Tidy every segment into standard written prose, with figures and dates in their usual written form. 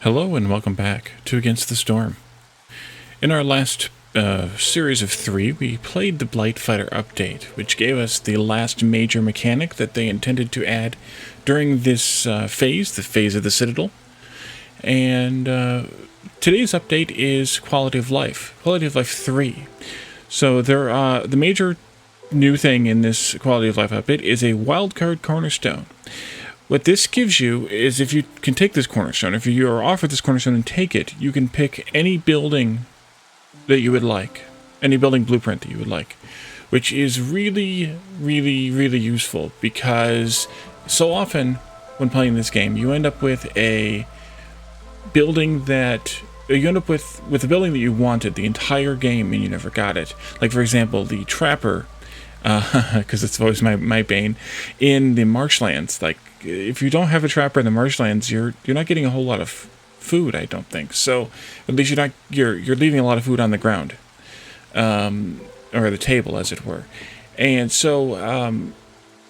Hello and welcome back to Against the Storm. In our last series of 3, we played the Blight Fighter update, which gave us the last major mechanic that they intended to add during this phase, the phase of the Citadel. And today's update is Quality of Life 3. So the major new thing in this Quality of Life update is a wildcard cornerstone. What this gives you is, if you can take this cornerstone, if you are offered this cornerstone and take it, you can pick any building that you would like, any building blueprint that you would like, which is really, really, really useful, because so often when playing this game, you end up with a building that with a building that you wanted the entire game and you never got it. Like, for example, the Trapper, because it's always my bane in the marshlands. Like, if you don't have a Trapper in the marshlands, you're not getting a whole lot of food, I don't think. So at least you're leaving a lot of food on the ground, or the table, as it were. And so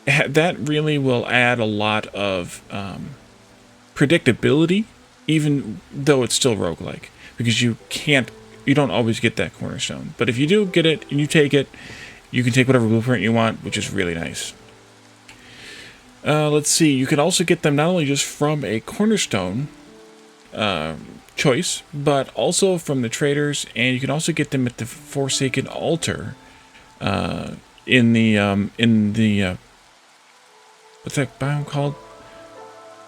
that really will add a lot of predictability, even though it's still roguelike, because you don't always get that cornerstone. But if you do get it and you take it, you can take whatever blueprint you want, which is really nice. Let's see, you can also get them not only just from a cornerstone choice, but also from the traders, and you can also get them at the Forsaken Altar in the what's that biome called?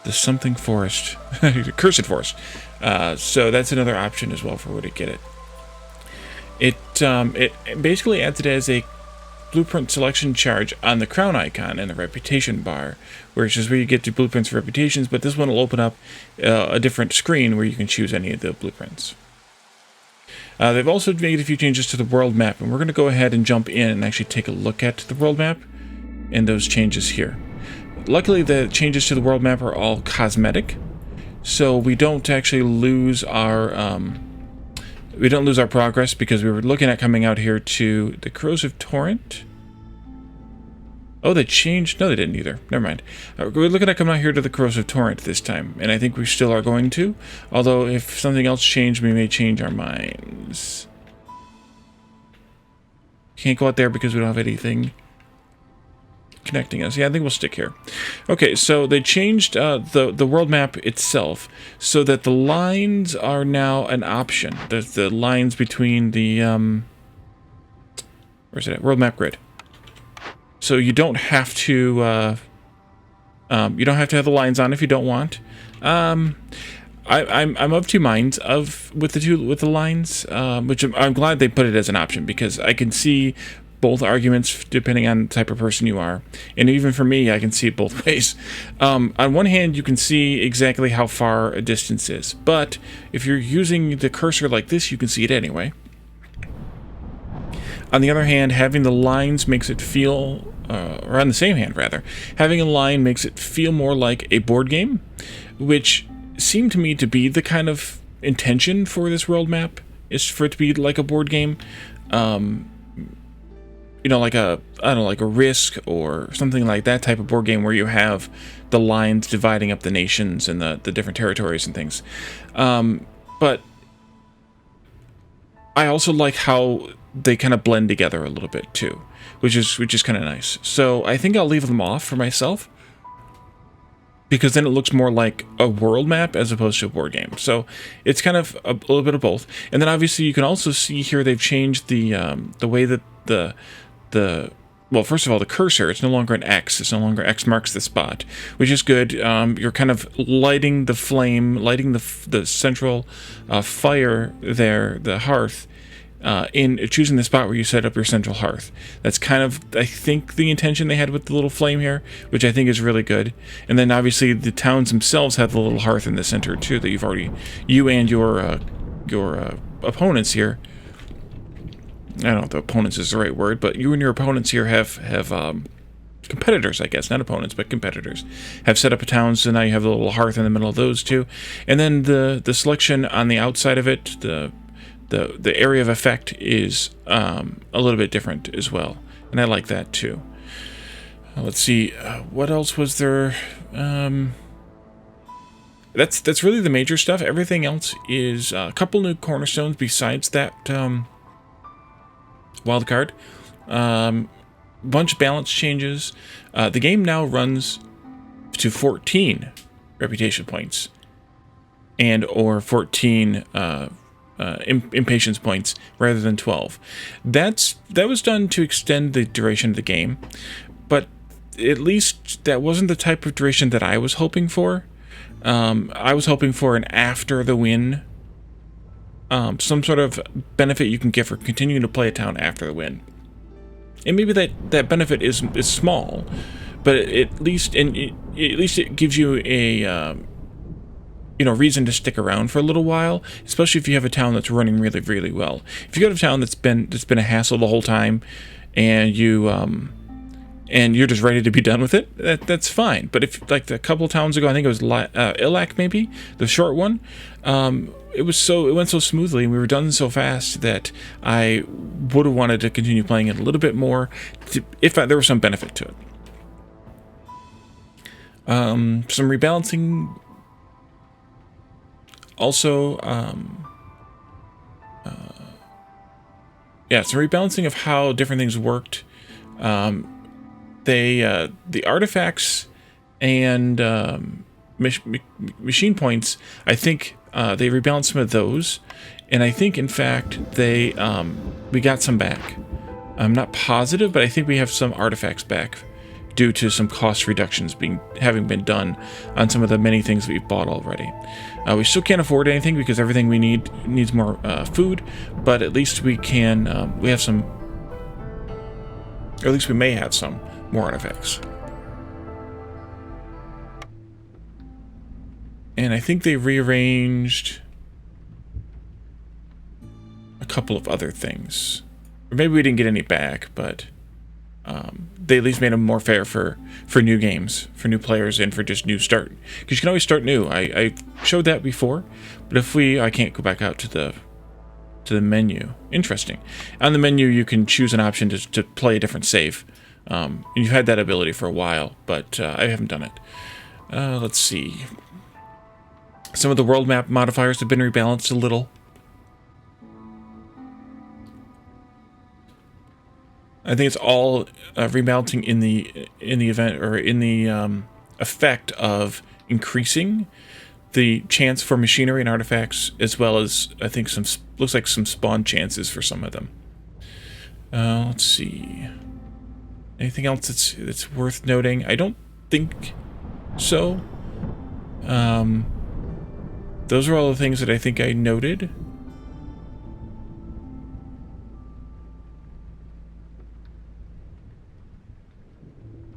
The something forest. Cursed forest. So that's another option as well for where to get it. It basically adds it as a blueprint selection charge on the crown icon and the reputation bar, which is where you get to blueprints for reputations, but this one will open up a different screen where you can choose any of the blueprints. They've also made a few changes to the world map, and we're going to go ahead and jump in and actually take a look at the world map and those changes here. Luckily, the changes to the world map are all cosmetic, so we don't actually lose our progress, because we were looking at coming out here to the Corrosive Torrent. Oh, they changed? No, they didn't either. Never mind. We're looking at coming out here to the Corrosive Torrent this time, and I think we still are going to. Although, if something else changed, we may change our minds. Can't go out there because we don't have anything connecting us. Yeah, I think we'll stick here. Okay, so they changed the world map itself so that the lines are now an option. The lines between the where's it at? World map grid. So you don't have to have the lines on if you don't want. I'm of two minds with the lines, which I'm glad they put it as an option, because I can see both arguments depending on the type of person you are. And even for me, I can see it both ways. On one hand, you can see exactly how far a distance is, but if you're using the cursor like this, you can see it anyway. On the other hand, having the lines makes it feel, or on the same hand rather, having a line makes it feel more like a board game, which seemed to me to be the kind of intention for this world map, is for it to be like a board game. Like a Risk or something like that type of board game, where you have the lines dividing up the nations and the different territories and things. But I also like how they kind of blend together a little bit too, which is kind of nice. So I think I'll leave them off for myself, because then it looks more like a world map as opposed to a board game. So it's kind of a little bit of both. And then obviously you can also see here they've changed the way that well, first of all, the cursor, it's no longer an X. It's no longer X marks the spot, which is good. You're kind of lighting the flame, lighting the central fire there, the hearth, in choosing the spot where you set up your central hearth. That's kind of, I think, the intention they had with the little flame here, which I think is really good. And then obviously the towns themselves have the little hearth in the center too, that you and your opponents here. I don't know if the opponents is the right word, but you and your opponents here have competitors, I guess, not opponents, but competitors, have set up a town, so now you have a little hearth in the middle of those two. And then the selection on the outside of it, the area of effect is a little bit different as well, and I like that too. Let's see, what else was there? That's really the major stuff. Everything else is a couple new cornerstones besides that wild card. Bunch of balance changes. The game now runs to 14 reputation points and or 14 impatience points rather than 12. That was done to extend the duration of the game, but at least that wasn't the type of duration that I was hoping for. I was hoping for an after the win, some sort of benefit you can get for continuing to play a town after the win. And maybe that benefit is small, but at least it gives you a reason to stick around for a little while, especially if you have a town that's running really, really well. If you got a town that's been a hassle the whole time, and you're just ready to be done with it, that's fine. But if, like, a couple of towns ago, I think it was Ilac, maybe the short one, it went so smoothly and we were done so fast that I would have wanted to continue playing it a little bit more if there was some benefit to it. Some rebalancing. Also, some rebalancing of how different things worked. The artifacts and machine points, I think they rebalanced some of those, and I think in fact we got some back. I'm not positive, but I think we have some artifacts back due to some cost reductions having been done on some of the many things we've bought already. We still can't afford anything because everything we needs more food, but at least we can. We have some, or at least we may have some more artifacts. And I think they rearranged a couple of other things. Or maybe we didn't get any back, but they at least made them more fair for new games, for new players, and for just new start. Because you can always start new. I showed that before, but I can't go back out to the menu. Interesting. On the menu, you can choose an option to play a different save. And you've had that ability for a while, but I haven't done it. Let's see. Some of the world map modifiers have been rebalanced a little. I think it's all rebalancing in the event, or in the effect of increasing the chance for machinery and artifacts, as well as I think looks like some spawn chances for some of them. Let's see. Anything else that's worth noting? I don't think so. Those are all the things that I think I noted.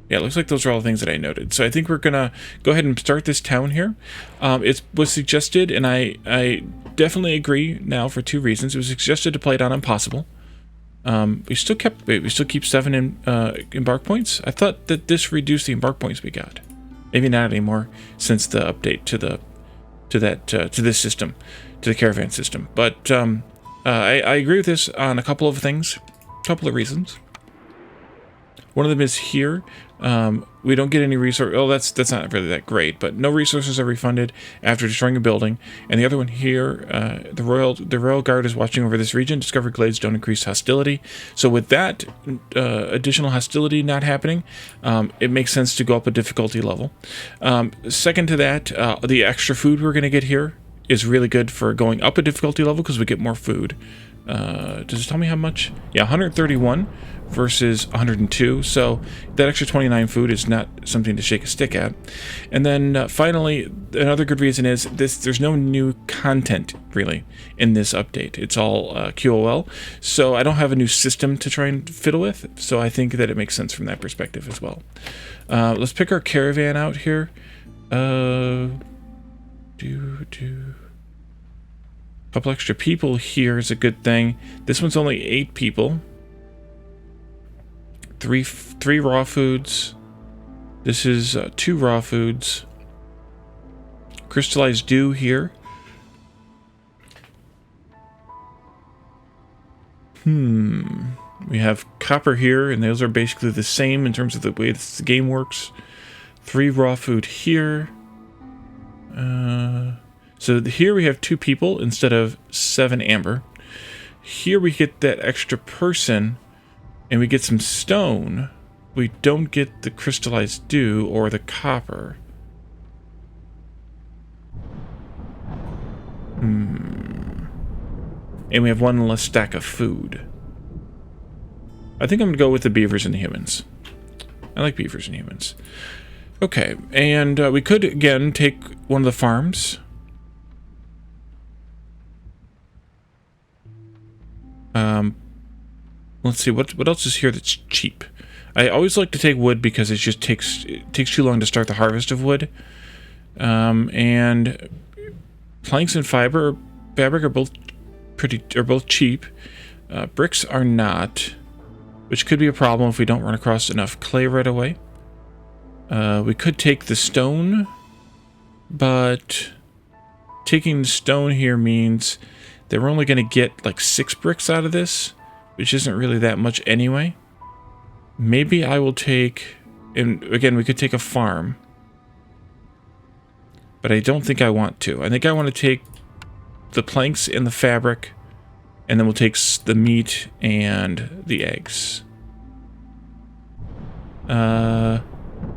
Yeah, it looks like those are all the things that I noted. So I think we're gonna go ahead and start this town here. It was suggested, and I definitely agree now for two reasons. It was suggested to play it on Impossible. We still keep 7 embark points. I thought that this reduced the embark points we got. Maybe not anymore since the update to this system, to the caravan system. But I agree with this on a couple of things, a couple of reasons. One of them is here. We don't get any resource. Oh, that's not really that great, but no resources are refunded after destroying a building. And the other one here, the Royal Guard is watching over this region. Discovered glades don't increase hostility. So with that additional hostility not happening, it makes sense to go up a difficulty level. Second to that, the extra food we're going to get here is really good for going up a difficulty level because we get more food. Does it tell me how much? Yeah, 131 versus 102. So that extra 29 food is not something to shake a stick at. And then finally, another good reason is there's no new content really in this update. It's all QOL. So I don't have a new system to try and fiddle with. So I think that it makes sense from that perspective as well. Let's pick our caravan out here. Couple extra people here is a good thing. This one's only 8 people. Three raw foods. This is 2 raw foods. Crystallized dew here. We have copper here, and those are basically the same in terms of the way the game works. 3 raw food here. So here we have 2 people instead of 7 amber. Here we get that extra person, and we get some stone. We don't get the crystallized dew or the copper. And we have 1 less stack of food. I think I'm going to go with the beavers and the humans. I like beavers and humans. Okay, and we could, again, take one of the farms. Let's see, what else is here that's cheap? I always like to take wood because it just takes too long to start the harvest of wood. And planks and fabric are both cheap. Bricks are not, which could be a problem if we don't run across enough clay right away. We could take the stone, but taking the stone here means that we're only going to get like 6 bricks out of this, which isn't really that much anyway. Maybe I will take, and again, we could take a farm, but I don't think I want to. I think I want to take the planks and the fabric, and then we'll take the meat and the eggs.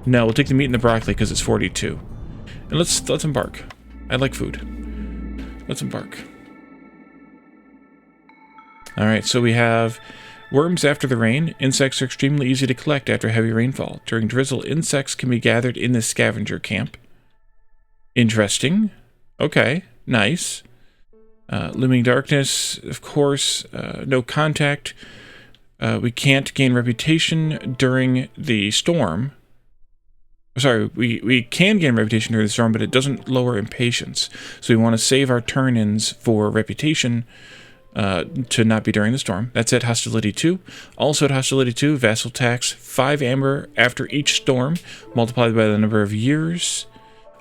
No, we'll take the meat and the broccoli because it's 42. And let's embark. I like food. Let's embark. Alright, so we have worms after the rain. Insects are extremely easy to collect after heavy rainfall. During drizzle, insects can be gathered in the scavenger camp. Interesting. Okay, nice. Looming darkness, of course. No contact. We can't gain reputation during the storm. Sorry, we can gain reputation during the storm, but it doesn't lower impatience. So we want to save our turn-ins for reputation to not be during the storm. That's at Hostility 2. Also at Hostility 2, Vassal tax 5 amber after each storm, multiplied by the number of years,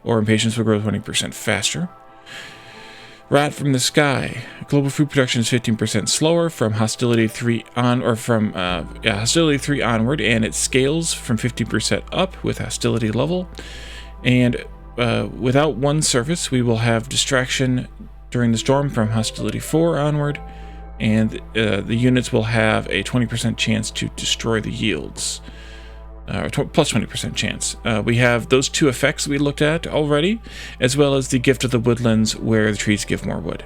or impatience will grow 20% faster. Rot from the sky. Global food production is 15% slower from Hostility 3 on, or from Hostility 3 onward, and it scales from 50% up with Hostility level. And without 1 surface, we will have distraction during the storm from Hostility 4 onward, and the units will have a 20% chance to destroy the yields. Plus 20% chance. We have those 2 effects we looked at already, as well as the Gift of the Woodlands, where the trees give more wood.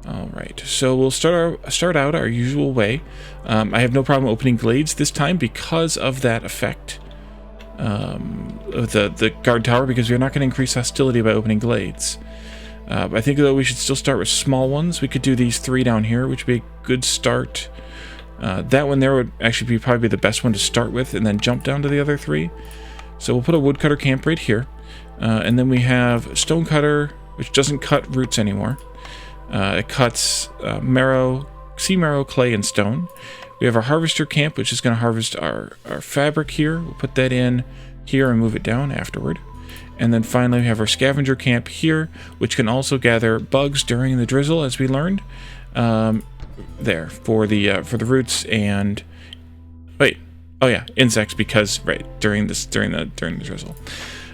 Alright, so we'll start out our usual way. I have no problem opening glades this time because of that effect. The guard tower, because we're not going to increase hostility by opening glades. I think, though, we should still start with small ones. We could do these 3 down here, which would be a good start. That one there would actually probably be the best one to start with, and then jump down to the other 3. So we'll put a woodcutter camp right here. And then we have stonecutter, which doesn't cut roots anymore. It cuts sea marrow, clay, and stone. We have our harvester camp, which is going to harvest our fabric here. We'll put that in here and move it down afterward. And then finally we have our scavenger camp here, which can also gather bugs during the drizzle, as we learned. There for the roots and insects, because during the drizzle.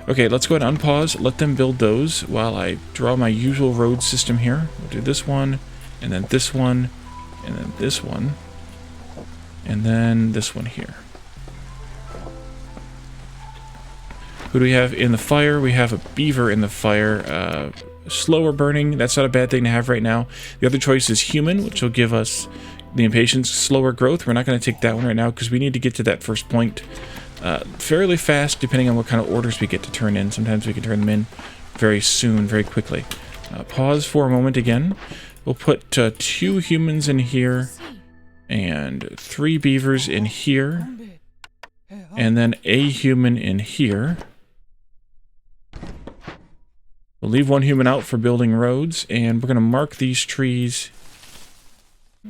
Okay, let's go ahead and unpause, let them build those while I draw my usual road system here. We'll do this one, and then this one, and then this one, and then this one here. Who do we have in the fire? We have a beaver in the fire. Slower burning, that's not a bad thing to have right now. The other choice is human, which will give us the impatience, slower growth. We're not going to take that one right now because we need to get to that first point fairly fast, depending on what kind of orders we get to turn in. Sometimes we can turn them in very soon, very quickly. Pause for a moment again. We'll put 2 humans in here and 3 beavers in here, and then a human in here. We'll leave 1 human out for building roads, and we're going to mark these trees.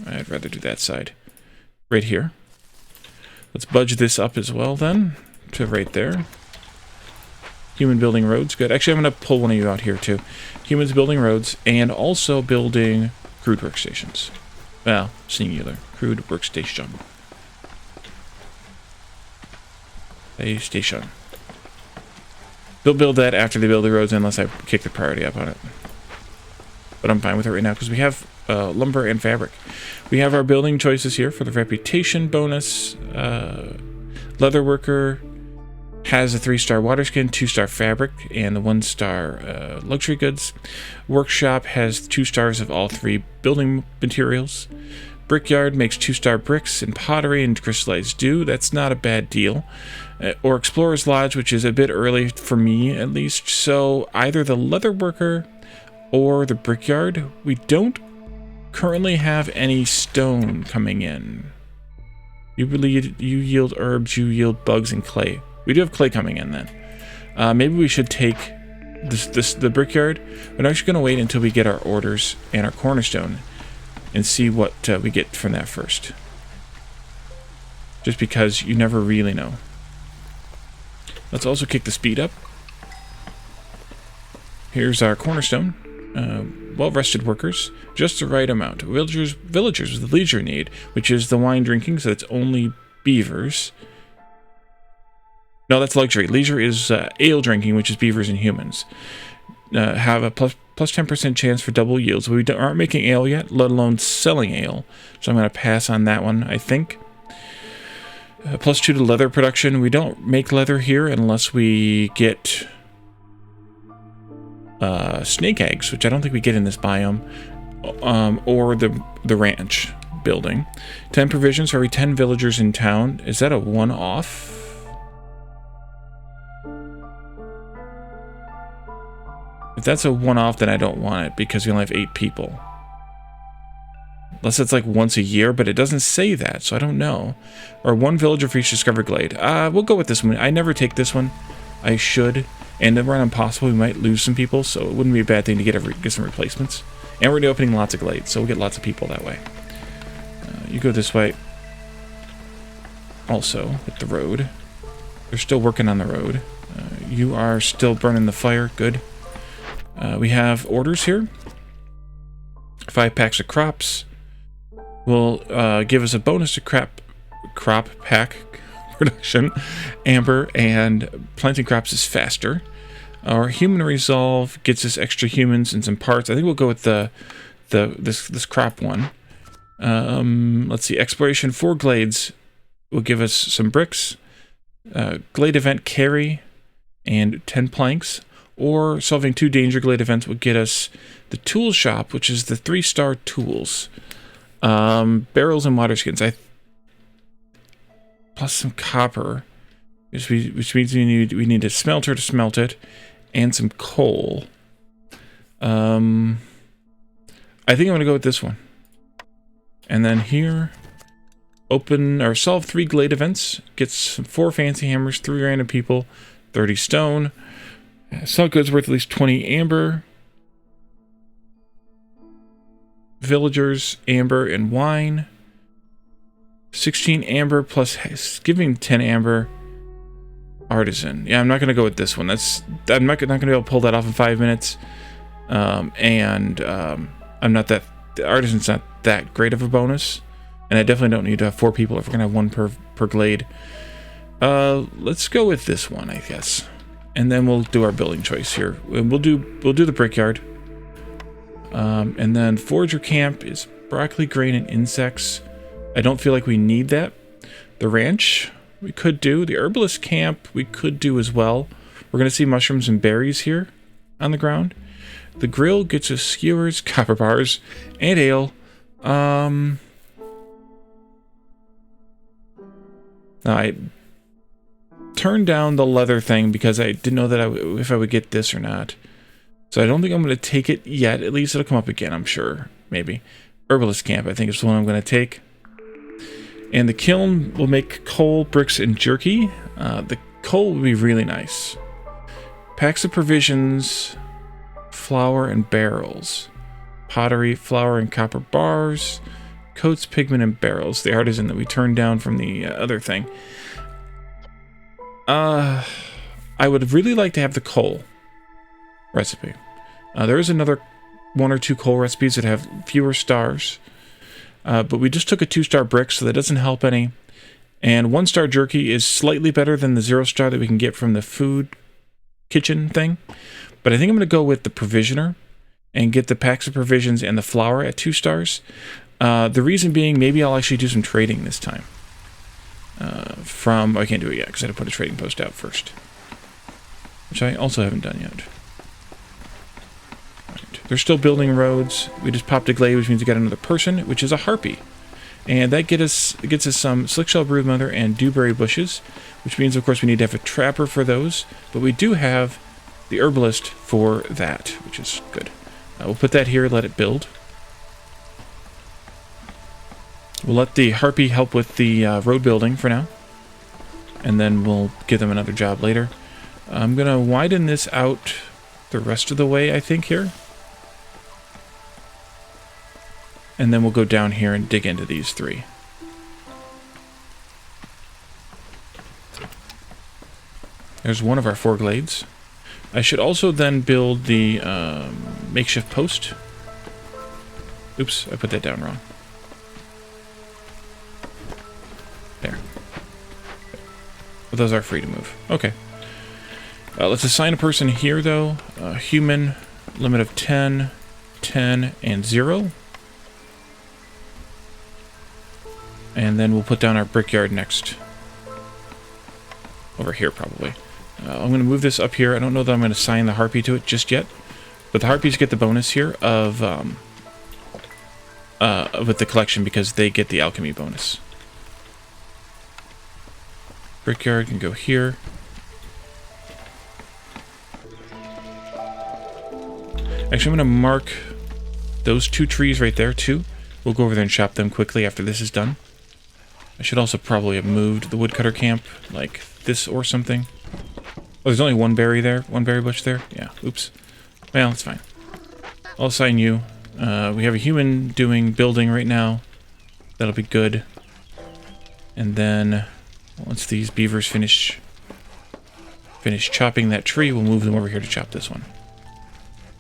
I'd rather do that side. Right here. Let's budge this up as well, then, to right there. Human building roads, good. Actually, I'm going to pull one of you out here, too. Humans building roads, and also building crude workstations. Well, singular. Crude workstation. A station. They'll build that after they build the roads unless I kick the priority up on it. But I'm fine with it right now because we have lumber and fabric. We have our building choices here for the reputation bonus. Leatherworker has a 3-star water skin, 2-star fabric, and the 1-star luxury goods. Workshop has 2 stars of all 3 building materials. Brickyard makes 2-star bricks and pottery and crystallized dew. That's not a bad deal. Or Explorer's Lodge, which is a bit early for me at least. So either the Leatherworker or the Brickyard. We don't currently have any stone coming in. You yield herbs, you yield bugs and clay. We do have clay coming in then. Maybe we should take the Brickyard. We're actually going to wait until we get our orders and our cornerstone and see what we get from that first. Just because you never really know. Let's also kick the speed up. Here's our cornerstone. Well-rested workers, just the right amount. Villagers with the leisure need, which is the wine drinking, so that's only beavers. No, that's luxury. Leisure is ale drinking, which is beavers and humans. Have a plus 10% chance for double yields. We aren't making ale yet, let alone selling ale. So I'm going to pass on that one, I think. +2 to leather production. We don't make leather here unless we get snake eggs, which I don't think we get in this biome, or the ranch building. 10 provisions for every 10 villagers in town. Is that a one-off? If that's a one-off, then I don't want it because we only have 8 people. Unless it's like once a year, but it doesn't say that, so I don't know. Or 1 villager for each discovered glade. We'll go with this one. I never take this one. I should. And if we're on impossible, we might lose some people, so it wouldn't be a bad thing to get some replacements. And we're going to be opening lots of glades, so we'll get lots of people that way. You go this way. Also, with the road. They're still working on the road. You are still burning the fire. Good. We have orders here. 5 packs of crops will give us a bonus to crop pack production. Amber and planting crops is faster. Our human resolve gets us extra humans and some parts. I think we'll go with this crop one. Let's see. Exploration 4 glades will give us some bricks. Glade event carry and 10 planks. Or solving 2 danger glade events will get us the tool shop, which is the 3-star tools. Barrels and water skins. Plus some copper, which means we need a smelter to smelt it, and some coal. I think I'm going to go with this one. And then here, open or solve 3 glade events. Get some 4 fancy hammers, 3 random people, 30 stone. Sell goods worth at least 20 amber. Villagers, amber, and wine. 16 amber plus giving 10 amber. Artisan. Yeah, I'm not going to go with this one. I'm not going to be able to pull that off in 5 minutes. I'm not that... The artisan's not that great of a bonus. And I definitely don't need to have 4 people if we're going to have 1 per glade. Let's go with this one, I guess. And then we'll do our building choice here. We'll do the brickyard. And then forager camp is broccoli, grain, and insects. I don't feel like we need that. The ranch we could do. The herbalist camp we could do as well. We're going to see mushrooms and berries here on the ground. The grill gets us skewers, copper bars, and ale. Now I turned down the leather thing because I didn't know that if I would get this or not. So I don't think I'm going to take it yet. At least it'll come up again, I'm sure. Maybe. Herbalist camp, I think, is the one I'm going to take. And the kiln will make coal, bricks, and jerky. The coal will be really nice. Packs of provisions, flour, and barrels. Pottery, flour, and copper bars. Coats, pigment, and barrels. The artisan that we turned down from the other thing. I would really like to have the coal recipe. There is another 1 or 2 coal recipes that have fewer stars. But we just took a 2-star brick, so that doesn't help any. And 1-star jerky is slightly better than the 0-star that we can get from the food kitchen thing. But I think I'm going to go with the provisioner and get the packs of provisions and the flour at 2 stars. The reason being, maybe I'll actually do some trading this time. I can't do it yet because I had to put a trading post out first, which I also haven't done yet. Right. They're still building roads. We just popped a glade, which means we got another person, which is a harpy. And that gets us some slickshell broodmother and dewberry bushes, which means, of course, we need to have a trapper for those. But we do have the herbalist for that, which is good. We'll put that here, let it build. We'll let the harpy help with the road building for now, and then we'll give them another job later. I'm going to widen this out the rest of the way, I think, here. And then we'll go down here and dig into these 3. There's one of our 4 glades. I should also then build the makeshift post. Oops, I put that down wrong. There. But those are free to move. Okay. Let's assign a person here, though. Human, limit of 10, 10, and 0. And then we'll put down our brickyard next. Over here, probably. I'm going to move this up here. I don't know that I'm going to assign the harpy to it just yet. But the harpies get the bonus here of with the collection because they get the alchemy bonus. Brickyard can go here. Actually, I'm going to mark those 2 trees right there, too. We'll go over there and chop them quickly after this is done. I should also probably have moved the woodcutter camp like this or something. Oh, there's only 1 berry there. 1 berry bush there. Yeah, oops. Well, it's fine. I'll assign you. We have a human doing building right now. That'll be good. And then, once these beavers finish chopping that tree, we'll move them over here to chop this one.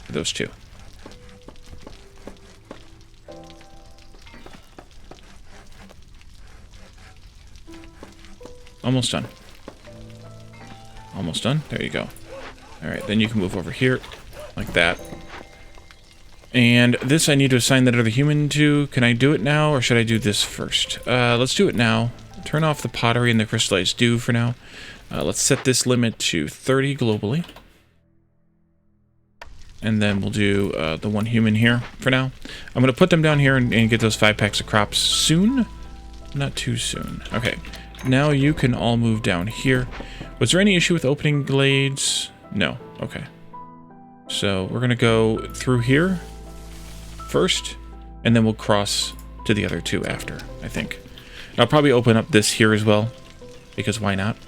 For those 2. Almost done. Almost done. There you go. Alright, then you can move over here. Like that. And this I need to assign that other human to. Can I do it now, or should I do this first? Let's do it now. Turn off the pottery and the crystallized dew for now. Let's set this limit to 30 globally. And then we'll do the 1 human here for now. I'm going to put them down here and get those 5 packs of crops soon. Not too soon. Okay. Now you can all move down here. Was there any issue with opening glades? No. Okay. So we're going to go through here first, and then we'll cross to the other 2 after, I think. And I'll probably open up this here as well, because why not?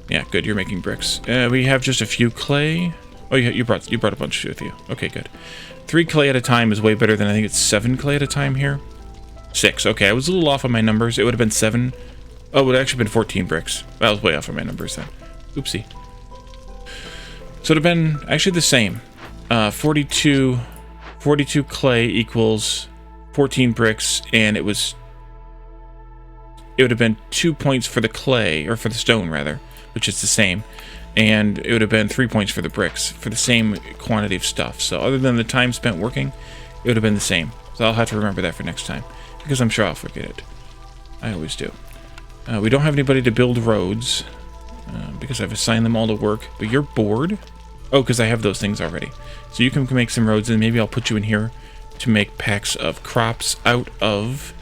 Yeah, good. You're making bricks. We have just a few clay. Oh, you brought a bunch with you. Okay, good. 3 clay at a time is way better than I think it's 7 clay at a time here. 6. Okay, I was a little off on my numbers. It would have been 7. Oh, it would have actually been 14 bricks. I was way off on my numbers then. Oopsie. So it would have been actually the same. 42 clay equals 14 bricks, and it would have been 2 points for the clay, or for the stone rather, which is the same. And it would have been 3 points for the bricks, for the same quantity of stuff. So other than the time spent working, it would have been the same. So I'll have to remember that for next time, because I'm sure I'll forget it. I always do. We don't have anybody to build roads, because I've assigned them all to work. But you're bored? Oh, because I have those things already. So you can make some roads, and maybe I'll put you in here to make packs of crops out of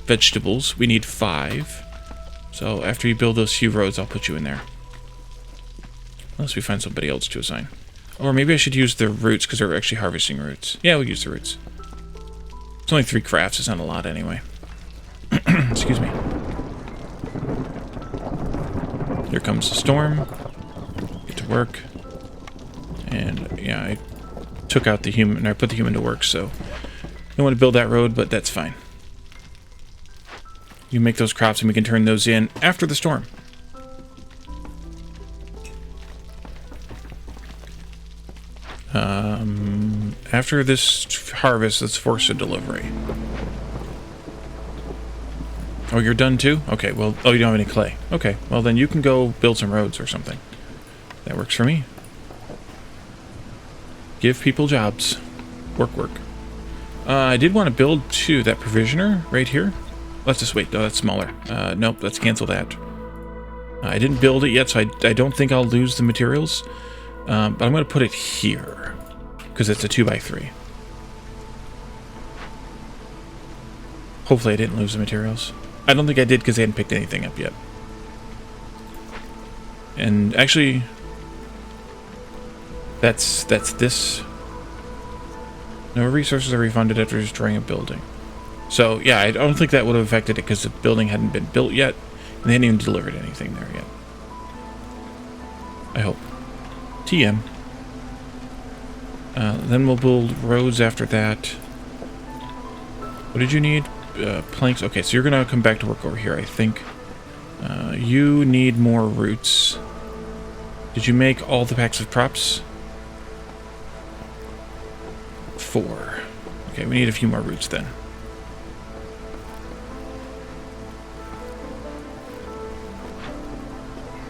vegetables. We need 5. So after you build those few roads, I'll put you in there. Unless we find somebody else to assign. Or maybe I should use the roots, because they're actually harvesting roots. Yeah, we'll use the roots. It's only 3 crafts. It's not a lot anyway. Excuse me. Here comes the storm. Get to work. And, yeah, I took out the human, I put the human to work, so I don't want to build that road, but that's fine. You make those crops, and we can turn those in after the storm. After this harvest, let's force a delivery. Oh, you're done too? Okay, well, oh, you don't have any clay. Okay, well then you can go build some roads or something. That works for me. Give people jobs. Work, work. I did want to build, too, that provisioner right here. Let's just wait. No, that's smaller. Nope, let's cancel that. I didn't build it yet, so I don't think I'll lose the materials. But I'm going to put it here, because it's a 2x3. Hopefully I didn't lose the materials. I don't think I did, because I hadn't picked anything up yet. And actually, that's this. No resources are refunded after destroying a building. So, yeah, I don't think that would have affected it because the building hadn't been built yet, and they hadn't even delivered anything there yet. I hope. TM. Then we'll build roads after that. What did you need? Planks. Okay, so you're going to come back to work over here, I think. You need more roots. Did you make all the packs of props? 4. Okay, we need a few more roots then.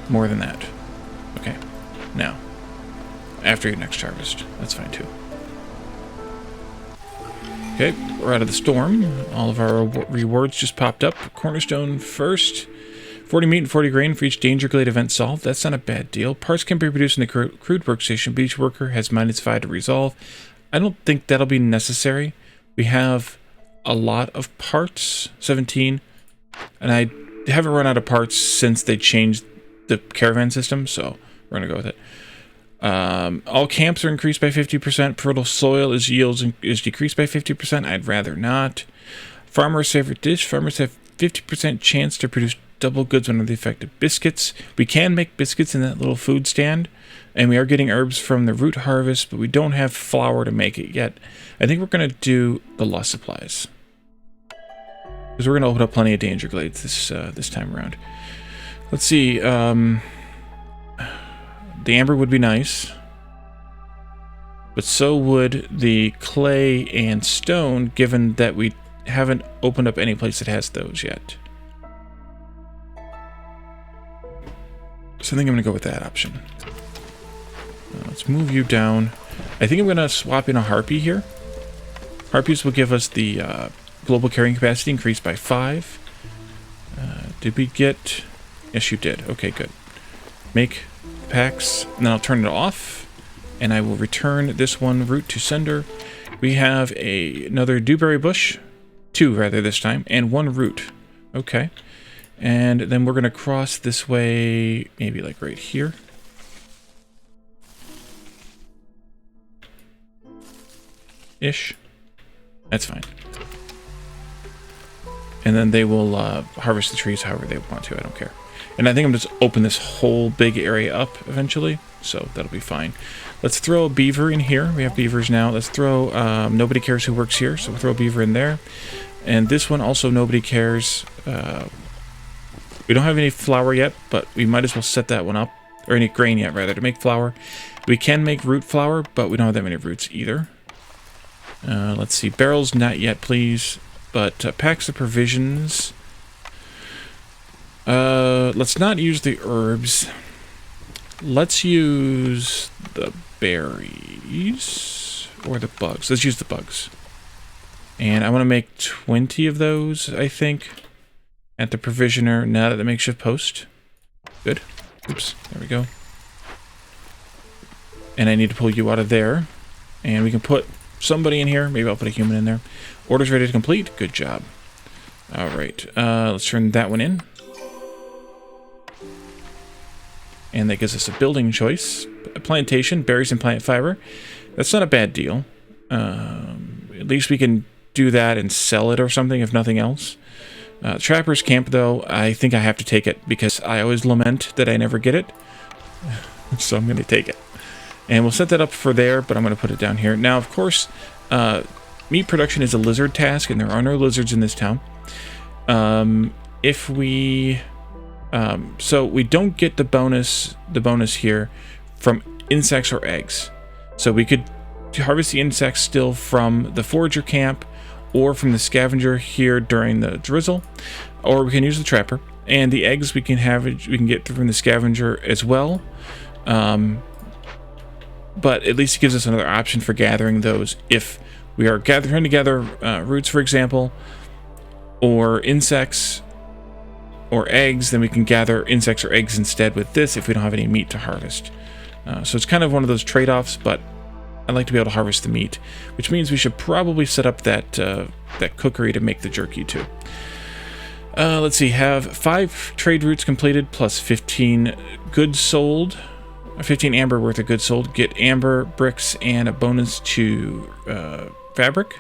More than that. Okay. Now, after your next harvest. That's fine too. Okay, we're out of the storm. All of our rewards just popped up. Cornerstone first. 40 meat and 40 grain for each Danger Glade event solved. That's not a bad deal. Parts can be produced in the crude workstation, but each worker has -5 to resolve. I don't think that'll be necessary. We have a lot of parts, 17, and I haven't run out of parts since they changed the caravan system, so we're going to go with it. All camps are increased by 50%. Fertile soil is decreased by 50%. I'd rather not. Farmer's favorite dish. Farmers have 50% chance to produce double goods when the affected. Biscuits. We can make biscuits in that little food stand. And we are getting herbs from the root harvest, but we don't have flour to make it yet. I think we're going to do the lost supplies. Because we're going to open up plenty of Danger Glades this time around. Let's see. The amber would be nice. But so would the clay and stone, given that we haven't opened up any place that has those yet. So I think I'm going to go with that option. Let's move you down. I think I'm going to swap in a harpy here. Harpies will give us the global carrying capacity increased by 5. Did we get... Yes, you did. Okay, good. Make packs, and then I'll turn it off, and I will return this one route to sender. We have another dewberry bush, 2 rather this time, and 1 root. Okay. And then we're going to cross this way, maybe like right here. Ish. That's fine. And then they will harvest the trees however they want to. I don't care. And I think I'm just open this whole big area up eventually. So that'll be fine. Let's throw a beaver in here. We have beavers now. Let's throw... nobody cares who works here. So we'll throw a beaver in there. And this one also nobody cares. We don't have any flour yet, but we might as well set that one up. Or any grain yet, rather, to make flour. We can make root flour, but we don't have that many roots either. Let's see. Barrels, not yet, please. But packs of provisions. Let's not use the herbs. Let's use the berries. Or the bugs. Let's use the bugs. And I want to make 20 of those, I think. At the provisioner, not at the makeshift post. Good. Oops. There we go. And I need to pull you out of there. And we can put... somebody in here. Maybe I'll put a human in there. Orders ready to complete. Good job. Alright. Let's turn that one in. And that gives us a building choice. A plantation, berries and plant fiber. That's not a bad deal. At least we can do that and sell it or something, if nothing else. Trapper's Camp, though, I think I have to take it because I always lament that I never get it. So I'm going to take it. And we'll set that up for there, but I'm going to put it down here. Now, of course, meat production is a lizard task, and there are no lizards in this town. If we... so we don't get the bonus here from insects or eggs. So we could harvest the insects still from the forager camp or from the scavenger here during the drizzle. or we can use the trapper. And the eggs we can get from the scavenger as well. But at least it gives us another option for gathering those. If we are trying to gather roots, for example, or insects or eggs, then we can gather insects or eggs instead with this if we don't have any meat to harvest. So it's kind of one of those trade-offs, but I'd like to be able to harvest the meat, which means we should probably set up that cookery to make the jerky too. Let's see, have 5 trade routes completed plus 15 goods sold. 15 amber worth of goods sold. Get amber bricks and a bonus to fabric.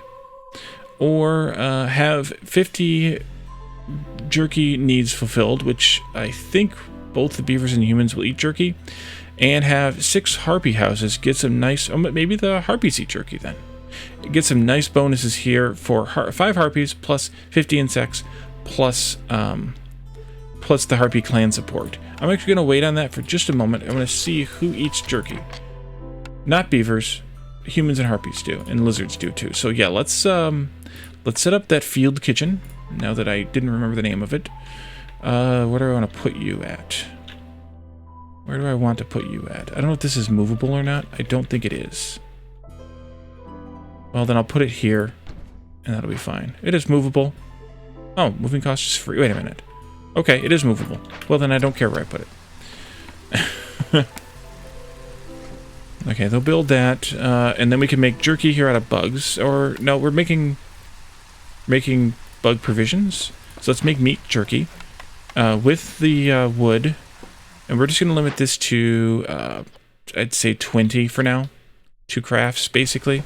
Or have 50 jerky needs fulfilled, which I think both the beavers and the humans will eat jerky. And have 6 harpy houses. Get some nice... Oh, maybe the harpies eat jerky then. Get some nice bonuses here for 5 harpies plus 50 insects plus the harpy clan support. I'm actually going to wait on that for just a moment. I'm going to see who eats jerky. Not beavers. Humans and harpies do, and lizards do too. So yeah, let's set up that field kitchen. Now that I didn't remember the name of it, where do I want to put you at? Where do I want to put you at? I don't know if this is movable or not. I don't think it is. Well, then I'll put it here, and that'll be fine. It is movable. Oh, moving cost is free. Wait a minute. Okay, it is movable. Well, then I don't care where I put it. Okay, they'll build that, and then we can make jerky here out of bugs. Or, no, we're making bug provisions. So let's make meat jerky with the wood. And we're just going to limit this to, I'd say 20 for now. 2 crafts, basically.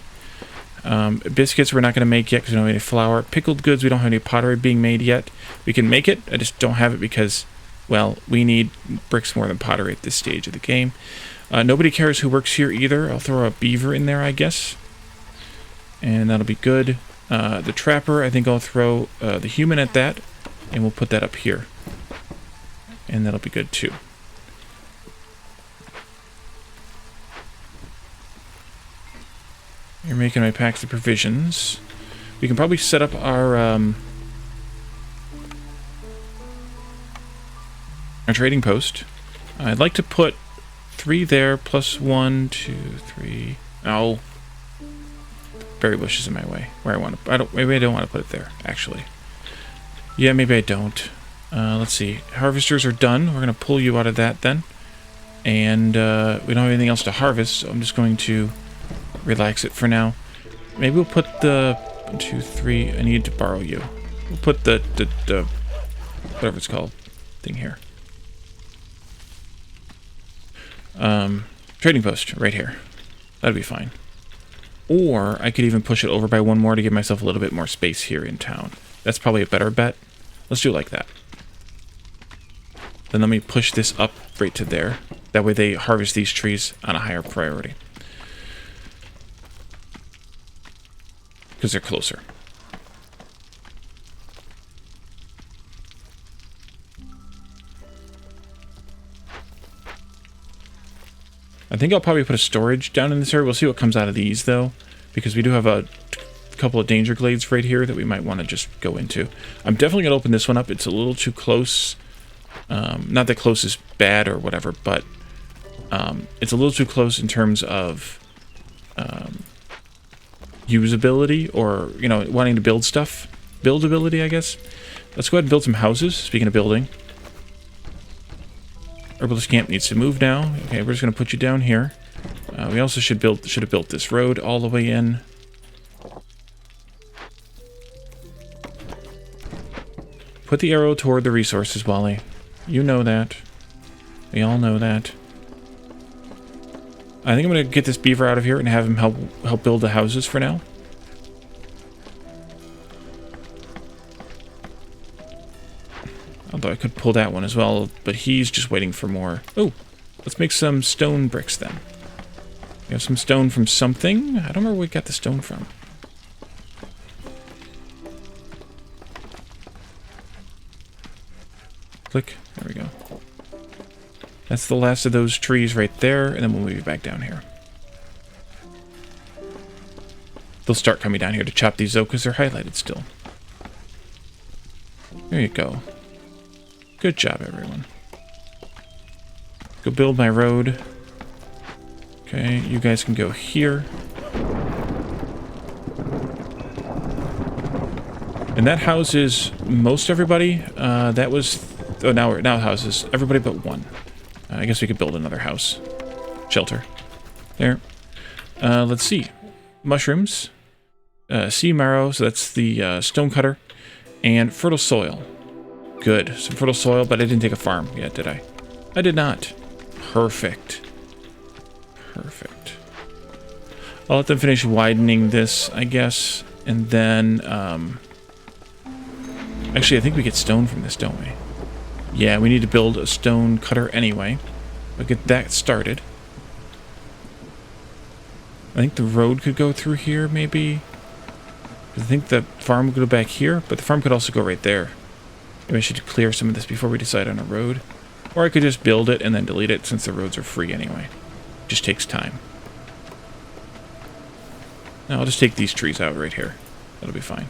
Biscuits we're not going to make yet because we don't have any flour. Pickled goods, we don't have any pottery being made yet. We can make it, I just don't have it because, well, we need bricks more than pottery at this stage of the game. Nobody cares who works here either. I'll throw a beaver in there, I guess. And that'll be good. The trapper, I think I'll throw the human at that. And we'll put that up here. And that'll be good too. You're making my packs of provisions. We can probably set up our trading post. I'd like to put 3 there, plus 1, 2, 3. Oh, berry bush is in my way. Where I want to. Maybe I don't want to put it there. Actually, yeah, maybe I don't. Let's see. Harvesters are done. We're gonna pull you out of that then, and we don't have anything else to harvest. So I'm just going to relax it for now. Maybe we'll put the 1, 2, 3. I need to borrow you. We'll put the whatever it's called thing here. Trading post right here. That'd be fine. Or I could even push it over by 1 more to give myself a little bit more space here in town. That's probably a better bet. Let's do it like that. Then let me push this up right to there. That way they harvest these trees on a higher priority. Because they're closer. I think I'll probably put a storage down in this area. We'll see what comes out of these, though, because we do have a couple of danger glades right here that we might want to just go into. I'm definitely going to open this one up. It's a little too close. Not that close is bad or whatever, but it's a little too close in terms of usability or, you know, wanting to build stuff. Buildability, I guess. Let's go ahead and build some houses, speaking of building. Herbalist camp needs to move now. Okay, we're just going to put you down here. We also should have built this road all the way in. Put the arrow toward the resources, Wally. You know that. We all know that. I think I'm going to get this beaver out of here and have him help build the houses for now. Although I could pull that one as well, but he's just waiting for more. Oh, let's make some stone bricks then. We have some stone from something. I don't remember where we got the stone from. Click. There we go. That's the last of those trees right there, and then we'll move you back down here. They'll start coming down here to chop these though, because they're highlighted still. There you go. Good job, everyone. Go build my road. Okay, you guys can go here. And that houses most everybody. That was... Oh, now houses everybody but one. I guess we could build another house. Shelter. There. Let's see. Mushrooms. Sea marrow, so that's the stone cutter. And fertile soil. Good. Some fertile soil, but I didn't take a farm yet, did I? I did not. Perfect. Perfect. I'll let them finish widening this, I guess. And then, actually, I think we get stone from this, don't we? Yeah, we need to build a stone cutter anyway. We'll get that started. I think the road could go through here, maybe. I think the farm would go back here, but the farm could also go right there. Maybe I should clear some of this before we decide on a road. Or I could just build it and then delete it since the roads are free anyway. Just takes time. Now I'll just take these trees out right here. That'll be fine.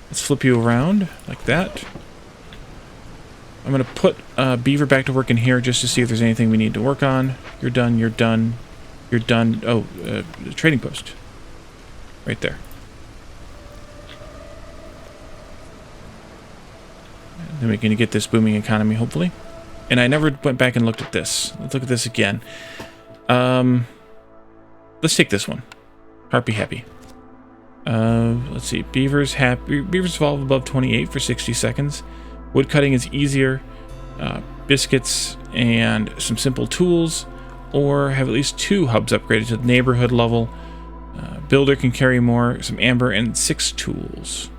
Let's flip you around like that. I'm going to put Beaver back to work in here just to see if there's anything we need to work on. You're done, you're done, you're done. Oh, the trading post. Right there. And then we can get this booming economy, hopefully. And I never went back and looked at this. Let's look at this again. Let's take this one. Harpy happy. Let's see. Beavers happy. Beavers evolve above 28 for 60 seconds. Wood cutting is easier. Biscuits and some simple tools. Or have at least 2 hubs upgraded to the neighborhood level. Builder can carry more. Some amber and 6 tools.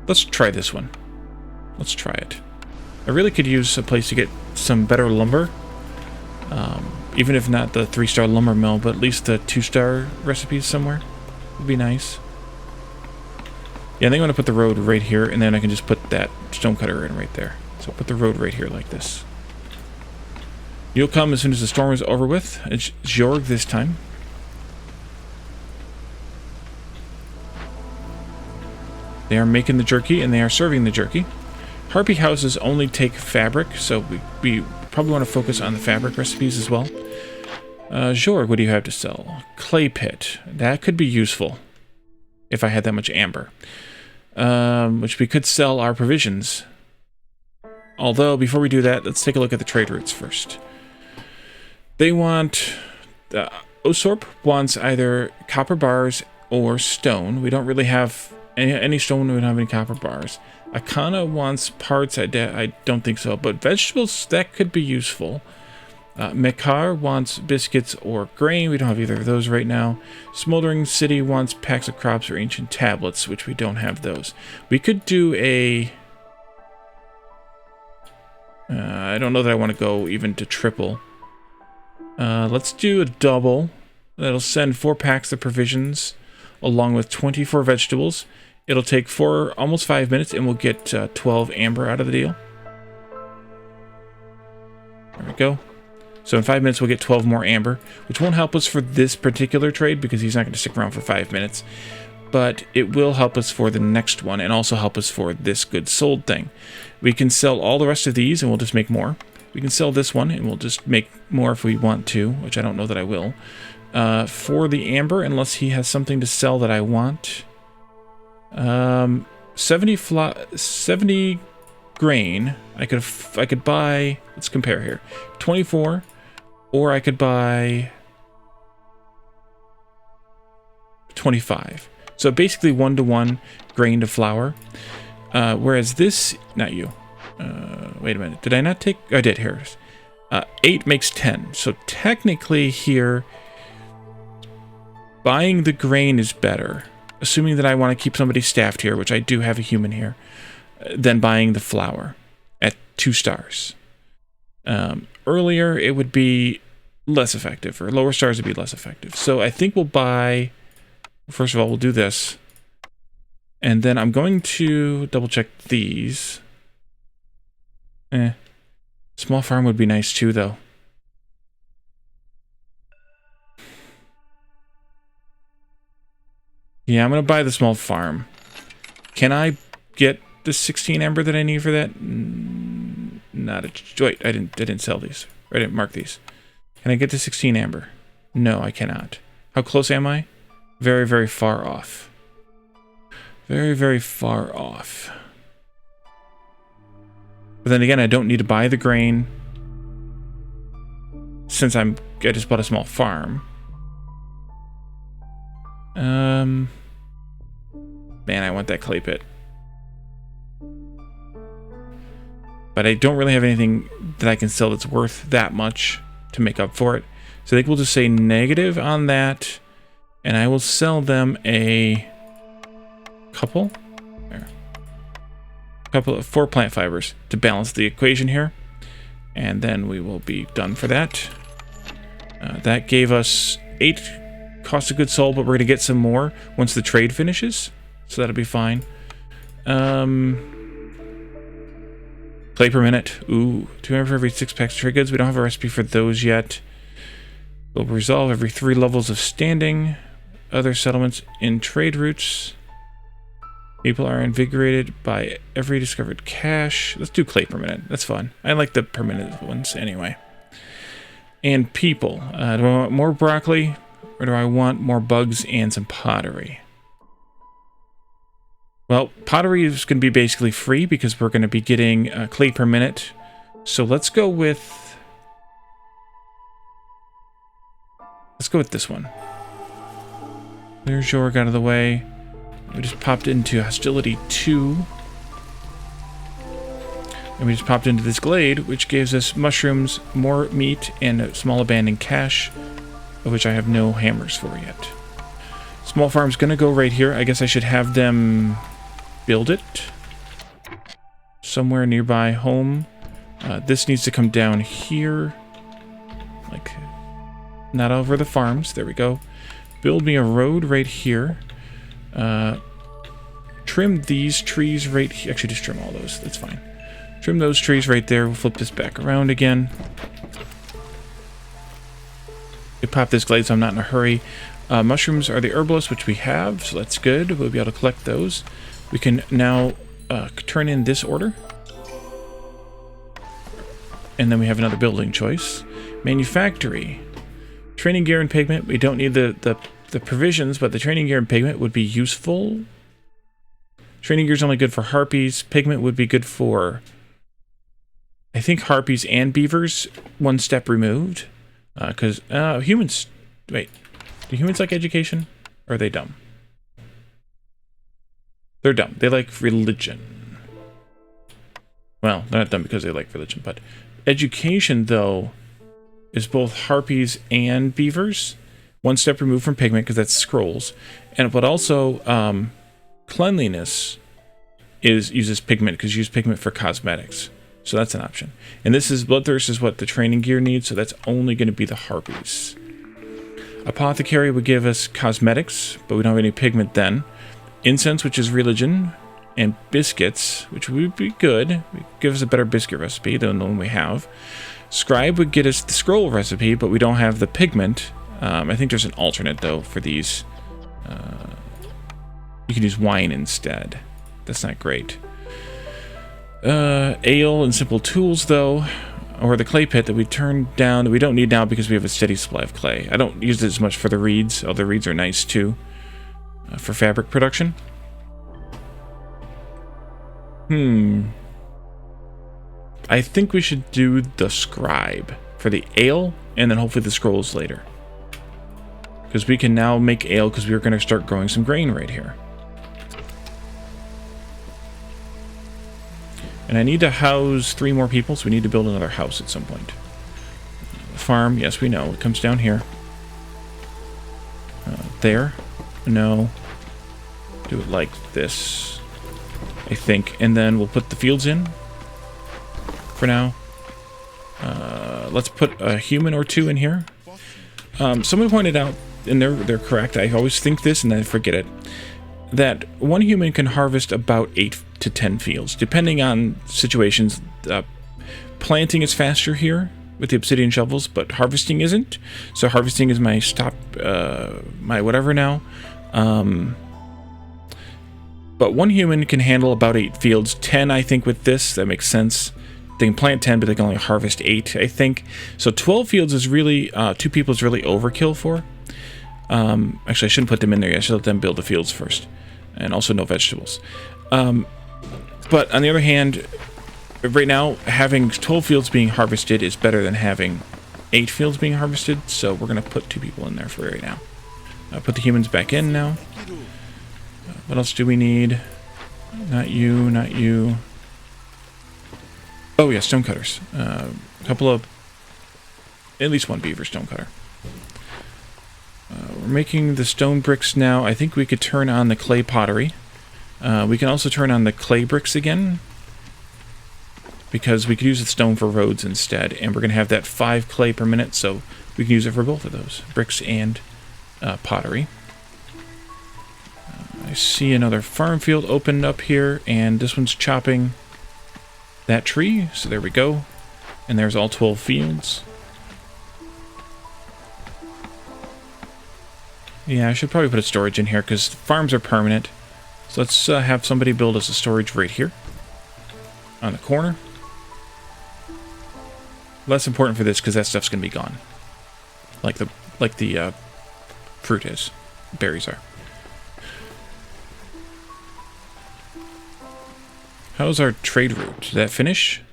Let's try this one. Let's try it. I really could use a place to get some better lumber. Even if not the 3-star lumber mill, but at least the 2-star recipes somewhere would be nice. Yeah, I think I'm going to put the road right here, and then I can just put that stone cutter in right there. So put the road right here like this. You'll come as soon as the storm is over with. It's Jorg this time. They are making the jerky, and they are serving the jerky. Harpy houses only take fabric, so we probably want to focus on the fabric recipes as well. Jorg, what do you have to sell? Clay pit. That could be useful if I had that much amber. Which we could sell our provisions. Although, before we do that, let's take a look at the trade routes first. They want... Osorp wants either copper bars or stone. We don't really have any stone, we don't have any copper bars. Akana wants parts, I don't think so, but vegetables, that could be useful. Mekar wants biscuits or grain, we don't have either of those right now. Smoldering City wants packs of crops or ancient tablets, which we don't have those. We could do a... I don't know that I want to go even to triple. Let's do a double. That'll send 4 packs of provisions along with 24 vegetables. It'll take almost 5 minutes, and we'll get 12 amber out of the deal. There we go. So in 5 minutes, we'll get 12 more amber, which won't help us for this particular trade because he's not going to stick around for 5 minutes. But it will help us for the next one, and also help us for this goods sold thing. We can sell all the rest of these, and we'll just make more. We can sell this one, and we'll just make more if we want to, which I don't know that I will. For the amber, unless he has something to sell that I want... 70 grain. I could buy, let's compare here. 24, or I could buy 25. So basically 1-to-1 grain to flour. Whereas this, not you. Wait a minute. Did I not take? I did. Here. 8 makes 10. So technically here, buying the grain is better. Assuming that I want to keep somebody staffed here, which I do have a human here, than buying the flour at 2 stars. Earlier, it would be less effective, or lower stars would be less effective. So I think we'll buy... First of all, we'll do this. And then I'm going to double check these. Small farm would be nice too, though. Yeah, I'm going to buy the small farm. Can I get the 16 amber that I need for that? Not a... Wait, I didn't sell these. Or I didn't mark these. Can I get to 16 amber? No, I cannot. How close am I? Very, very far off. Very, very far off. But then again, I don't need to buy the grain since I just bought a small farm. Man, I want that clay pit. But I don't really have anything that I can sell that's worth that much to make up for it. So I think we'll just say negative on that. And I will sell them a couple. There. Couple of 4 plant fibers to balance the equation here. And then we will be done for that. That gave us 8 cost of goods sold, but we're going to get some more once the trade finishes. So that'll be fine. Clay per minute. Ooh, 200 for every 6 packs of trade goods. We don't have a recipe for those yet. We'll resolve every 3 levels of standing. Other settlements in trade routes. People are invigorated by every discovered cache. Let's do clay per minute. That's fun. I like the per minute ones anyway. And people. Do I want more broccoli? Or do I want more bugs and some pottery? Well, pottery is going to be basically free because we're going to be getting clay per minute. So let's go with... Let's go with this one. There's Jorg out of the way. We just popped into Hostility 2. And we just popped into this Glade, which gives us mushrooms, more meat, and a small abandoned cache, of which I have no hammers for yet. Small farm's gonna go right here. I guess I should have them build it somewhere nearby home. This needs to come down here. Like, not over the farms. There we go. Build me a road right here. Trim these trees right here. Actually, just trim all those. That's fine. Trim those trees right there. We'll flip this back around again. We pop this glade, so I'm not in a hurry. Mushrooms are the herbalist, which we have, so that's good. We'll be able to collect those. We can now turn in this order. And then we have another building choice. Manufactory. Training gear and pigment. We don't need the provisions, but the training gear and pigment would be useful. Training gear is only good for harpies. Pigment would be good for, I think, harpies and beavers. 1 step removed. Because humans... Wait. Do humans like education? Or are they dumb? They're dumb. They like religion. Well, they're not dumb because they like religion, but... Education, though, is both harpies and beavers. 1 step removed from pigment, because that's scrolls. But also, cleanliness uses pigment, because you use pigment for cosmetics. So that's an option. And this is Bloodthirst is what the training gear needs, so that's only going to be the harpies. Apothecary would give us cosmetics, but we don't have any pigment then. Incense, which is religion, and biscuits, which would be good. It give us a better biscuit recipe than the one we have. Scribe would get us the scroll recipe, but we don't have the pigment. I think there's an alternate, though, for these. You can use wine instead. That's not great. Ale and simple tools, though, or the clay pit that we turned down that we don't need now because we have a steady supply of clay. I don't use it as much for the reeds, although the reeds are nice, too, for fabric production. I think we should do the scribe for the ale, and then hopefully the scrolls later. Because we can now make ale because we are going to start growing some grain right here. And I need to house 3 more people, so we need to build another house at some point. Farm, yes, we know. It comes down here. There. No. Do it like this, I think. And then we'll put the fields in for now. Let's put a human or 2 in here. Someone pointed out, and they're correct, I always think this and then I forget it, that 1 human can harvest about 8 to 10 fields, depending on situations. Planting is faster here with the obsidian shovels, but harvesting isn't. So harvesting is my my whatever now. But one human can handle about 8 fields. 10, I think, with this. That makes sense. They can plant 10, but they can only harvest 8, I think. So 12 fields is really, 2 people is really overkill for. Actually, I shouldn't put them in there yet. I should let them build the fields first. And also no vegetables. But on the other hand, right now, having 12 fields being harvested is better than having 8 fields being harvested. So we're going to put 2 people in there for right now. Put the humans back in now. What else do we need? Not you, not you. Oh yeah, stonecutters. A couple of... At least 1 beaver stonecutter. We're making the stone bricks now. I think we could turn on the clay pottery. We can also turn on the clay bricks again, because we could use the stone for roads instead. And we're going to have that 5 clay per minute, so we can use it for both of those. Bricks and pottery. I see another farm field opened up here, and this one's chopping that tree. So there we go. And there's all 12 fields. Yeah, I should probably put a storage in here because farms are permanent. So let's have somebody build us a storage right here on the corner. Less important for this because that stuff's gonna be gone, like the fruit is, berries are. How's our trade route? Did that finish?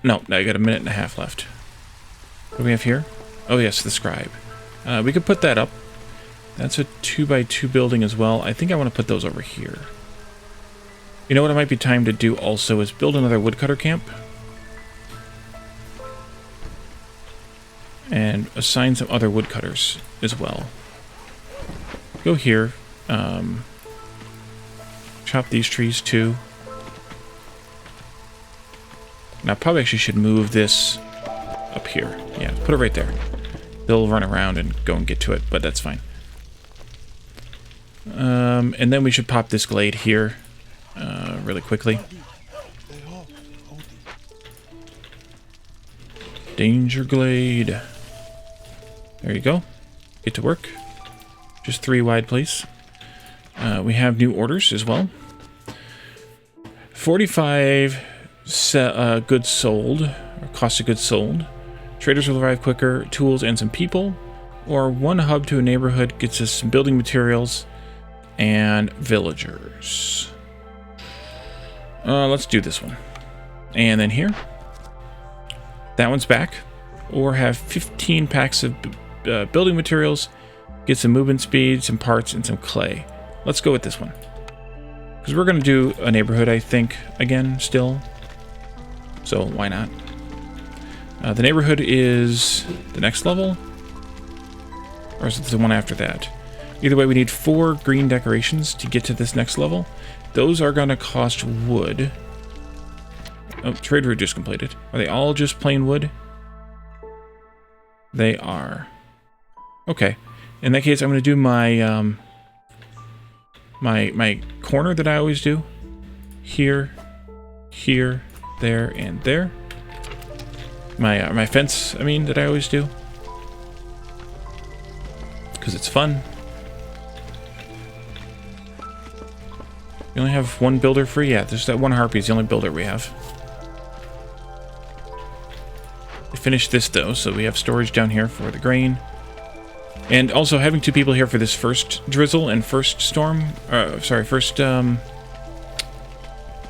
No, I got a minute and a half left. What do we have here? Oh yes, the scribe. We could put that up. That's a 2x2 building as well. I think I want to put those over here. You know what it might be time to do also is build another woodcutter camp. And assign some other woodcutters as well. Go here. Chop these trees too. Now, I probably actually should move this up here. Yeah, put it right there. They'll run around and go and get to it, but that's fine. And then we should pop this glade here really quickly. Danger glade. There you go. Get to work. Just 3 wide, please. We have new orders as well. 45 goods sold, or cost of goods sold. Traders will arrive quicker, tools and some people. Or 1 hub to a neighborhood gets us some building materials and villagers. Let's do this one. And then here. That one's back. Or have 15 packs of building materials. Get some movement speed, some parts, and some clay. Let's go with this one. Because we're going to do a neighborhood, I think, again, still. So, why not? The neighborhood is the next level? Or is it the one after that? Either way, we need 4 green decorations to get to this next level. Those are going to cost wood. Oh, trade route just completed. Are they all just plain wood? They are. Okay. In that case, I'm going to do my my corner that I always do. Here, here, there, and there. My fence, I mean, that I always do. Because it's fun. You only have 1 builder free? Yeah, there's that 1 harpy is the only builder we have. We finished this though, so we have storage down here for the grain. And also having 2 people here for this first drizzle and first storm, first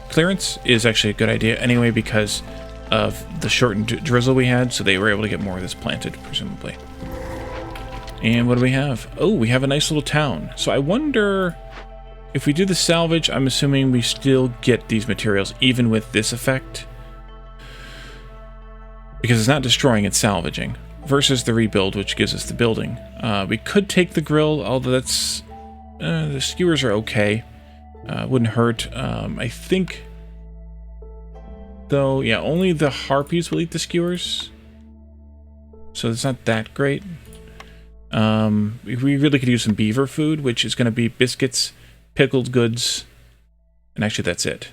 clearance is actually a good idea anyway because of the shortened drizzle we had, so they were able to get more of this planted, presumably. And what do we have? Oh, we have a nice little town. So I wonder if we do the salvage, I'm assuming we still get these materials even with this effect. Because it's not destroying, it's salvaging. Versus the rebuild, which gives us the building. We could take the grill, although that's... the skewers are okay. Wouldn't hurt. I think... Though, yeah, only the harpies will eat the skewers. So it's not that great. We really could use some beaver food, which is going to be biscuits, pickled goods, and actually that's it.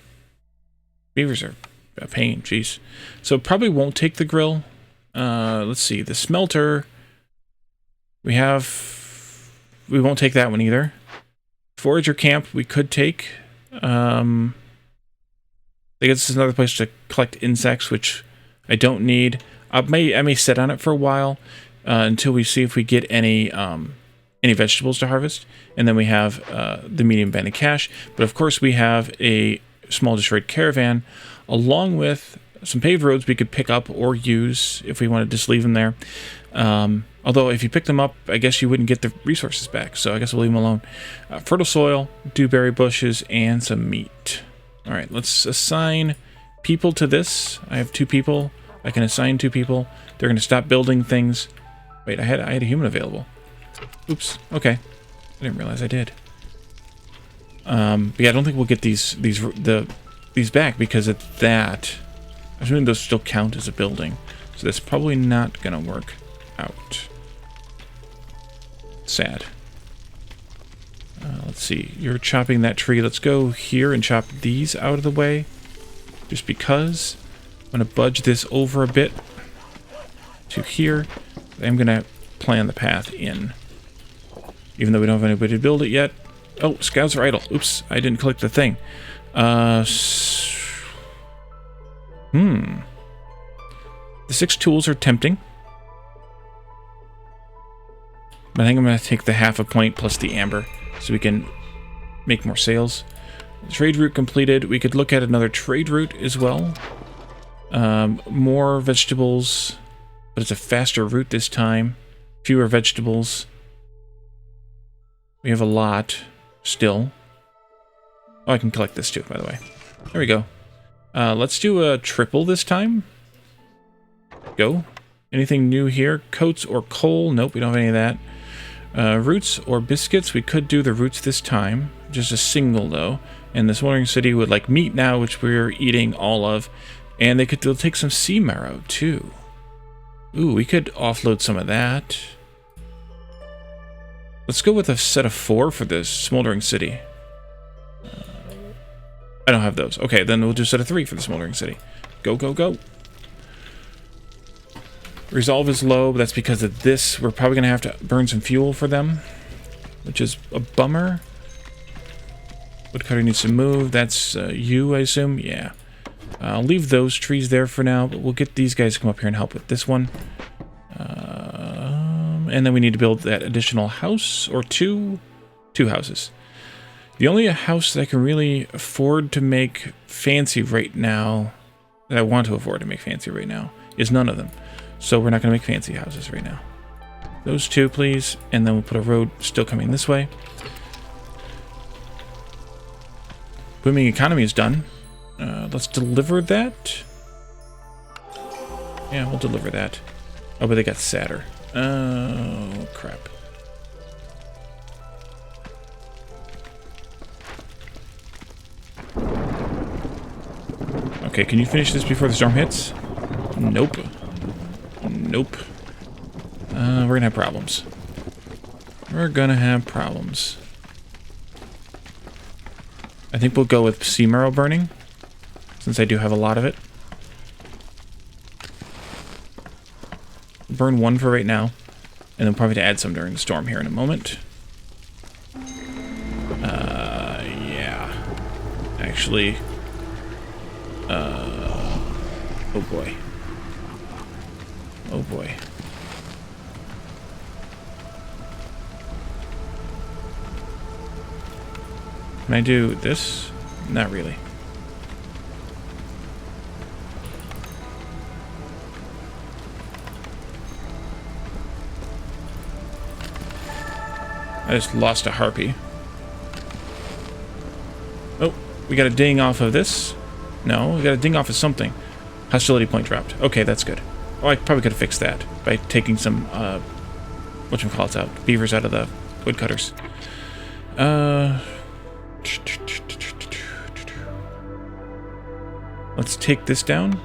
Beavers are a pain, jeez. So probably won't take the grill. Let's see, the smelter. We won't take that one either. Forager camp we could take. I guess this is another place to collect insects, which I don't need. I may sit on it for a while until we see if we get any vegetables to harvest, and then we have the medium banded cache. But of course, we have a small destroyed caravan, along with some paved roads we could pick up or use if we want to just leave them there. Although if you pick them up, I guess you wouldn't get the resources back, so I guess we'll leave them alone. Fertile soil, dewberry bushes, and some meat. All right, let's assign people to this. I have 2 people. I can assign 2 people. They're going to stop building things. Wait, I had a human available. Oops. Okay, I didn't realize I did. But yeah, I don't think we'll get these back because of that. I'm assuming those still count as a building, so that's probably not going to work out. Sad. Let's see. You're chopping that tree. Let's go here and chop these out of the way. Just because. I'm going to budge this over a bit to here. I'm going to plan the path in. Even though we don't have anybody to build it yet. Oh, scouts are idle. Oops, I didn't click the thing. The 6 tools are tempting. But I think I'm going to take the half a point plus the amber so we can make more sales. Trade route completed. We could look at another trade route as well. More vegetables, but it's a faster route this time. Fewer vegetables. We have a lot still. Oh, I can collect this too, by the way. There we go. Let's do a triple this time. Go. Anything new here? Coats or coal? Nope, we don't have any of that. Roots or biscuits? We could do the roots this time. Just a single, though. And this Wandering City would like meat now, which we're eating all of. And they'll take some sea marrow, too. Ooh, we could offload some of that. Let's go with a set of 4 for this Smoldering City. I don't have those. Okay, then we'll do a set of 3 for the Smoldering City. Go, go, go. Resolve is low, but that's because of this. We're probably going to have to burn some fuel for them, which is a bummer. Woodcutter needs to move. That's you, I assume? Yeah. I'll leave those trees there for now, but we'll get these guys to come up here and help with this one. And then we need to build that additional house, or 2 houses. The only house that I can really afford to make fancy right now, that I want to afford to make fancy right now, is none of them. So we're not going to make fancy houses right now. Those 2, please, and then we'll put a road still coming this way. Booming economy is done. Let's deliver that. Yeah, we'll deliver that. Oh, but they got sadder. Oh, crap. Okay, can you finish this before the storm hits? Nope. Nope. We're gonna have problems. We're gonna have problems. I think we'll go with sea marrow burning, since I do have a lot of it. Burn 1 for right now, and then probably to add some during the storm here in a moment. Yeah. Actually, oh boy. Oh boy. Can I do this? Not really. I just lost a harpy. Oh, we got a ding off of this. No, we got a ding off of something. Hostility point dropped. Okay, that's good. Oh, I probably could have fixed that by taking some, whatchamacallits out. Beavers out of the woodcutters. Let's take this down.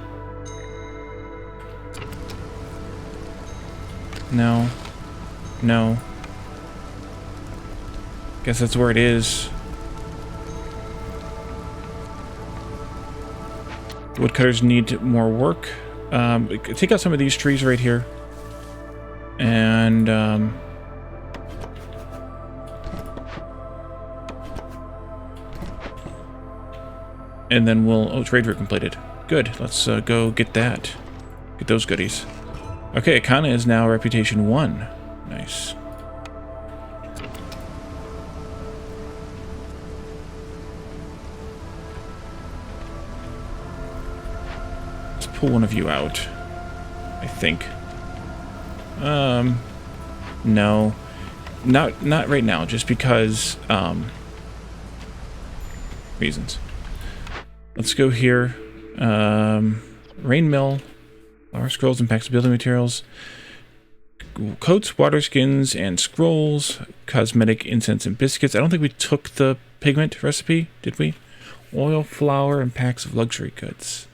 No. No. Guess that's where it is. Woodcutters need more work. Take out some of these trees right here. And, And then we'll... Oh, trade route completed. Good. Let's go get that. Get those goodies. Okay, Akana is now Reputation 1. Nice. Let's pull one of you out. I think. No. Not right now, just because, reasons. Let's go here. Rain Mill. Flower scrolls and packs of building materials. Coats, water skins, and scrolls. Cosmetic, incense, and biscuits. I don't think we took the pigment recipe, did we? Oil, flour, and packs of luxury goods.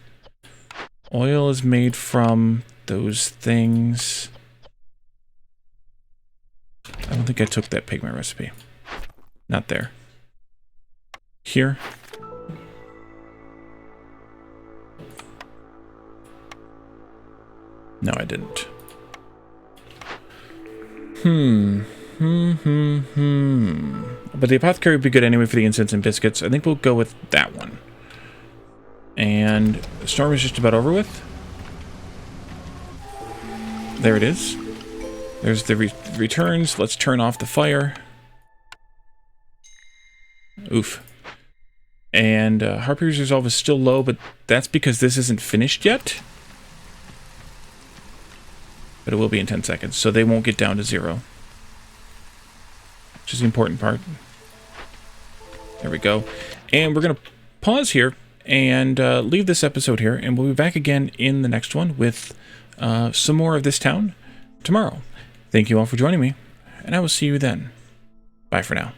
Oil is made from those things. I don't think I took that pigment recipe. Not there. Here. No, I didn't. But the apothecary would be good anyway for the incense and biscuits. I think we'll go with that one. And the storm is just about over with. There it is. There's the returns. Let's turn off the fire. Oof. And Harpy's resolve is still low, but that's because this isn't finished yet. But it will be in 10 seconds, so they won't get down to 0. Which is the important part. There we go. And we're going to pause here and leave this episode here, and we'll be back again in the next one with some more of this town tomorrow. Thank you all for joining me, and I will see you then. Bye for now.